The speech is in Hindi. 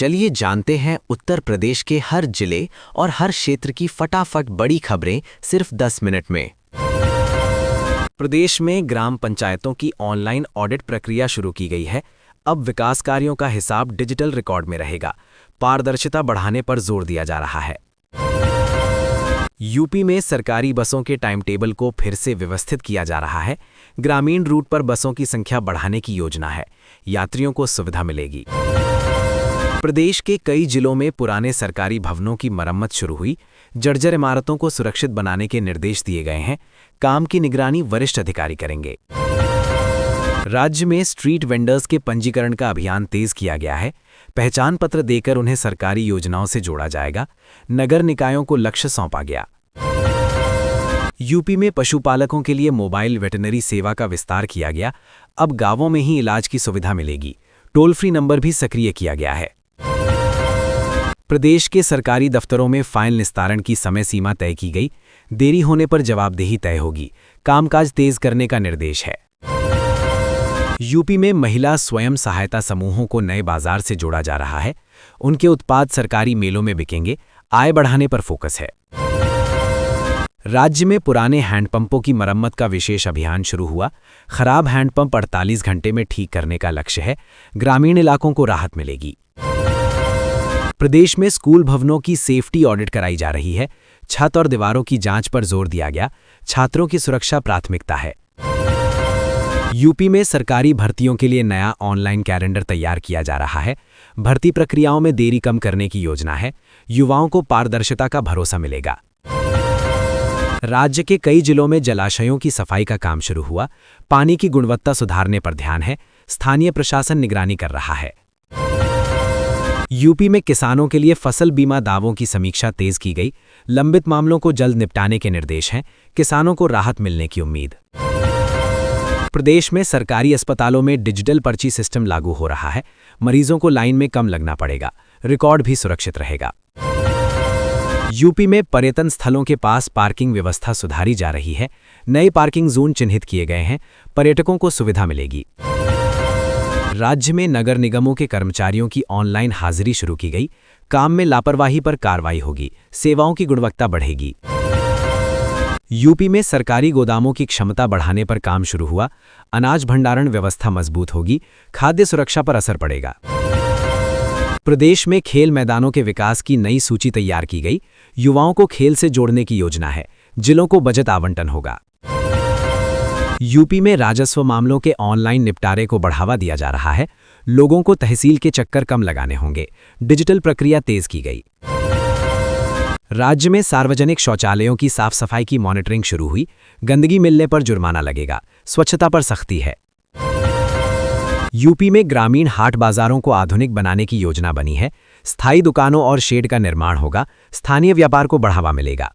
चलिए जानते हैं उत्तर प्रदेश के हर जिले और हर क्षेत्र की फटाफट बड़ी खबरें सिर्फ 10 मिनट में। प्रदेश में ग्राम पंचायतों की ऑनलाइन ऑडिट प्रक्रिया शुरू की गई है। अब विकास कार्यों का हिसाब डिजिटल रिकॉर्ड में रहेगा। पारदर्शिता बढ़ाने पर जोर दिया जा रहा है। यूपी में सरकारी बसों के टाइम टेबल को फिर से व्यवस्थित किया जा रहा है। ग्रामीण रूट पर बसों की संख्या बढ़ाने की योजना है। यात्रियों को सुविधा मिलेगी। प्रदेश के कई जिलों में पुराने सरकारी भवनों की मरम्मत शुरू हुई। जर्जर इमारतों को सुरक्षित बनाने के निर्देश दिए गए हैं। काम की निगरानी वरिष्ठ अधिकारी करेंगे। राज्य में स्ट्रीट वेंडर्स के पंजीकरण का अभियान तेज किया गया है। पहचान पत्र देकर उन्हें सरकारी योजनाओं से जोड़ा जाएगा। नगर निकायों को लक्ष्य सौंपा गया। यूपी में पशुपालकों के लिए मोबाइल वेटरनरी सेवा का विस्तार किया गया। अब गांवों में ही इलाज की सुविधा मिलेगी। टोल फ्री नंबर भी सक्रिय किया गया है। प्रदेश के सरकारी दफ्तरों में फाइल निस्तारण की समय सीमा तय की गई। देरी होने पर जवाबदेही तय होगी। कामकाज तेज करने का निर्देश है। यूपी में महिला स्वयं सहायता समूहों को नए बाजार से जोड़ा जा रहा है। उनके उत्पाद सरकारी मेलों में बिकेंगे। आय बढ़ाने पर फोकस है। राज्य में पुराने हैंडपंपों की मरम्मत का विशेष अभियान शुरू हुआ। खराब हैंडपंप 48 घंटे में ठीक करने का लक्ष्य है। ग्रामीण इलाकों को राहत मिलेगी। प्रदेश में स्कूल भवनों की सेफ्टी ऑडिट कराई जा रही है। छत और दीवारों की जांच पर जोर दिया गया। छात्रों की सुरक्षा प्राथमिकता है। यूपी में सरकारी भर्तियों के लिए नया ऑनलाइन कैलेंडर तैयार किया जा रहा है। भर्ती प्रक्रियाओं में देरी कम करने की योजना है। युवाओं को पारदर्शिता का भरोसा मिलेगा। राज्य के कई जिलों में जलाशयों की सफाई का काम शुरू हुआ। पानी की गुणवत्ता सुधारने पर ध्यान है। स्थानीय प्रशासन निगरानी कर रहा है। यूपी में किसानों के लिए फसल बीमा दावों की समीक्षा तेज की गई। लंबित मामलों को जल्द निपटाने के निर्देश हैं। किसानों को राहत मिलने की उम्मीद। प्रदेश में सरकारी अस्पतालों में डिजिटल पर्ची सिस्टम लागू हो रहा है। मरीजों को लाइन में कम लगना पड़ेगा। रिकॉर्ड भी सुरक्षित रहेगा। यूपी में पर्यटन स्थलों के पास पार्किंग व्यवस्था सुधारी जा रही है। नए पार्किंग जोन चिन्हित किए गए हैं। पर्यटकों को सुविधा मिलेगी। राज्य में नगर निगमों के कर्मचारियों की ऑनलाइन हाजिरी शुरू की गई। काम में लापरवाही पर कार्रवाई होगी। सेवाओं की गुणवत्ता बढ़ेगी। यूपी में सरकारी गोदामों की क्षमता बढ़ाने पर काम शुरू हुआ। अनाज भंडारण व्यवस्था मजबूत होगी। खाद्य सुरक्षा पर असर पड़ेगा। प्रदेश में खेल मैदानों के विकास की नई सूची तैयार की गई। युवाओं को खेल से जोड़ने की योजना है। जिलों को बजट आवंटन होगा। यूपी में राजस्व मामलों के ऑनलाइन निपटारे को बढ़ावा दिया जा रहा है। लोगों को तहसील के चक्कर कम लगाने होंगे। डिजिटल प्रक्रिया तेज की गई। राज्य में सार्वजनिक शौचालयों की साफ सफाई की मॉनिटरिंग शुरू हुई। गंदगी मिलने पर जुर्माना लगेगा। स्वच्छता पर सख्ती है। यूपी में ग्रामीण हाट बाजारों को आधुनिक बनाने की योजना बनी है। स्थायी दुकानों और शेड का निर्माण होगा। स्थानीय व्यापार को बढ़ावा मिलेगा।